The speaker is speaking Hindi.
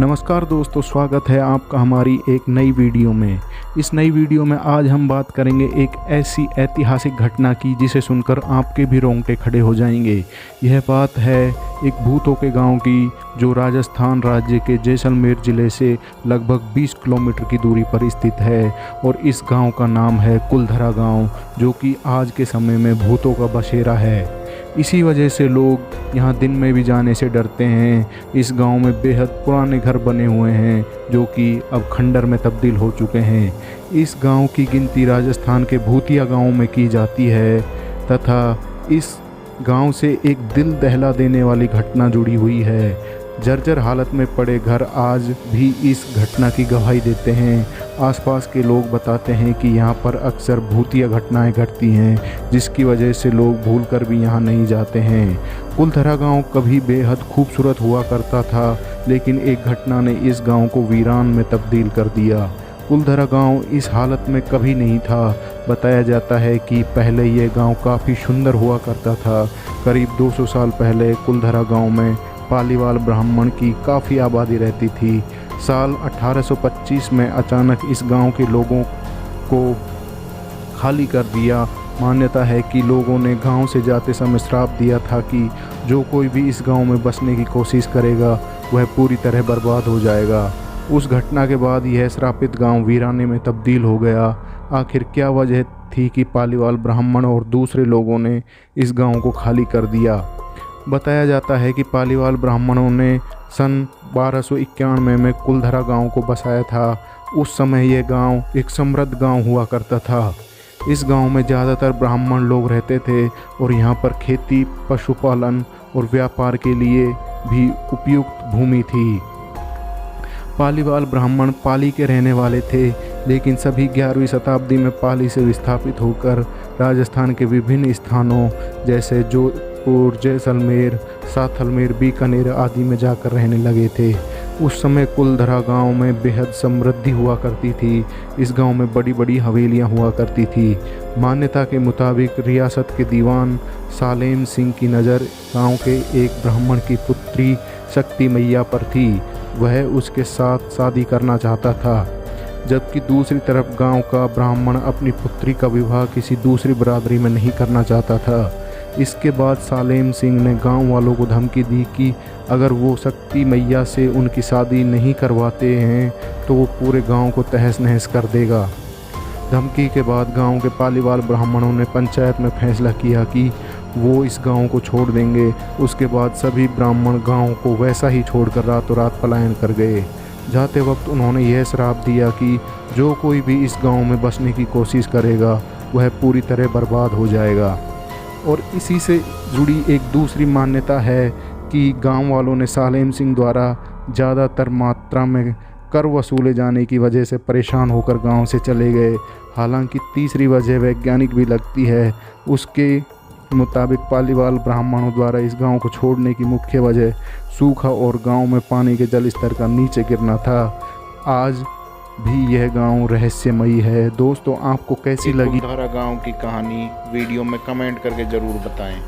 नमस्कार दोस्तों, स्वागत है आपका हमारी एक नई वीडियो में। इस नई वीडियो में आज हम बात करेंगे एक ऐसी ऐतिहासिक घटना की जिसे सुनकर आपके भी रोंगटे खड़े हो जाएंगे। यह बात है एक भूतों के गांव की, जो राजस्थान राज्य के जैसलमेर ज़िले से लगभग 20 किलोमीटर की दूरी पर स्थित है। और इस गांव का नाम है कुलधरा गांव, जो कि आज के समय में भूतों का बसेरा है। इसी वजह से लोग यहाँ दिन में भी जाने से डरते हैं। इस गांव में बेहद पुराने घर बने हुए हैं, जो कि अब खंडर में तब्दील हो चुके हैं। इस गांव की गिनती राजस्थान के भूतिया गांव में की जाती है तथा इस गांव से एक दिल दहला देने वाली घटना जुड़ी हुई है। जर्जर हालत में पड़े घर आज भी इस घटना की गवाही देते हैं। आसपास के लोग बताते हैं कि यहाँ पर अक्सर भूतिया घटनाएं घटती हैं, जिसकी वजह से लोग भूलकर भी यहाँ नहीं जाते हैं। कुलधरा गांव कभी बेहद खूबसूरत हुआ करता था, लेकिन एक घटना ने इस गांव को वीरान में तब्दील कर दिया। कुलधरा गांव इस हालत में कभी नहीं था। बताया जाता है कि पहले यह गांव काफ़ी सुंदर हुआ करता था। करीब 200 साल पहले कुलधरा गांव में पालीवाल ब्राह्मण की काफ़ी आबादी रहती थी। साल 1825 में अचानक इस गांव के लोगों को खाली कर दिया। मान्यता है कि लोगों ने गांव से जाते समय श्राप दिया था कि जो कोई भी इस गांव में बसने की कोशिश करेगा वह पूरी तरह बर्बाद हो जाएगा। उस घटना के बाद यह श्रापित गांव वीराने में तब्दील हो गया। आखिर क्या वजह थी कि पालीवाल ब्राह्मण और दूसरे लोगों ने इस गांव को खाली कर दिया? बताया जाता है कि पालीवाल ब्राह्मणों ने सन 1291 में कुलधरा गांव को बसाया था। उस समय यह गांव एक समृद्ध गांव हुआ करता था। इस गांव में ज़्यादातर ब्राह्मण लोग रहते थे और यहाँ पर खेती, पशुपालन और व्यापार के लिए भी उपयुक्त भूमि थी। पालीवाल ब्राह्मण पाली के रहने वाले थे, लेकिन सभी 11वीं शताब्दी में पाली से विस्थापित होकर राजस्थान के विभिन्न स्थानों जैसे जोधपुर, जैसलमेर, साथलमेर, बीकानेर आदि में जाकर रहने लगे थे। उस समय कुलधरा गांव में बेहद समृद्धि हुआ करती थी। इस गांव में बड़ी बड़ी हवेलियां हुआ करती थी। मान्यता के मुताबिक रियासत के दीवान सालेम सिंह की नज़र गांव के एक ब्राह्मण की पुत्री शक्ति मैया पर थी। वह उसके साथ शादी करना चाहता था, जबकि दूसरी तरफ गांव का ब्राह्मण अपनी पुत्री का विवाह किसी दूसरी बिरादरी में नहीं करना चाहता था। इसके बाद सालेम सिंह ने गांव वालों को धमकी दी कि अगर वो शक्ति मैया से उनकी शादी नहीं करवाते हैं तो वो पूरे गांव को तहस नहस कर देगा। धमकी के बाद गांव के पालीवाल ब्राह्मणों ने पंचायत में फैसला किया कि वो इस गांव को छोड़ देंगे। उसके बाद सभी ब्राह्मण गांव को वैसा ही छोड़कर रातों रात पलायन कर गए। जाते वक्त उन्होंने यह श्राप दिया कि जो कोई भी इस गांव में बसने की कोशिश करेगा वह पूरी तरह बर्बाद हो जाएगा। और इसी से जुड़ी एक दूसरी मान्यता है कि गांव वालों ने सालेम सिंह द्वारा ज़्यादातर मात्रा में कर वसूले जाने की वजह से परेशान होकर गांव से चले गए। हालांकि तीसरी वजह वैज्ञानिक भी लगती है। उसके मुताबिक पालीवाल ब्राह्मणों द्वारा इस गांव को छोड़ने की मुख्य वजह सूखा और गांव में पानी के जल स्तर का नीचे गिरना था। आज भी यह गांव रहस्यमयी है। दोस्तों, आपको कैसी लगी कुलधरा गांव की कहानी वीडियो में कमेंट करके ज़रूर बताएं।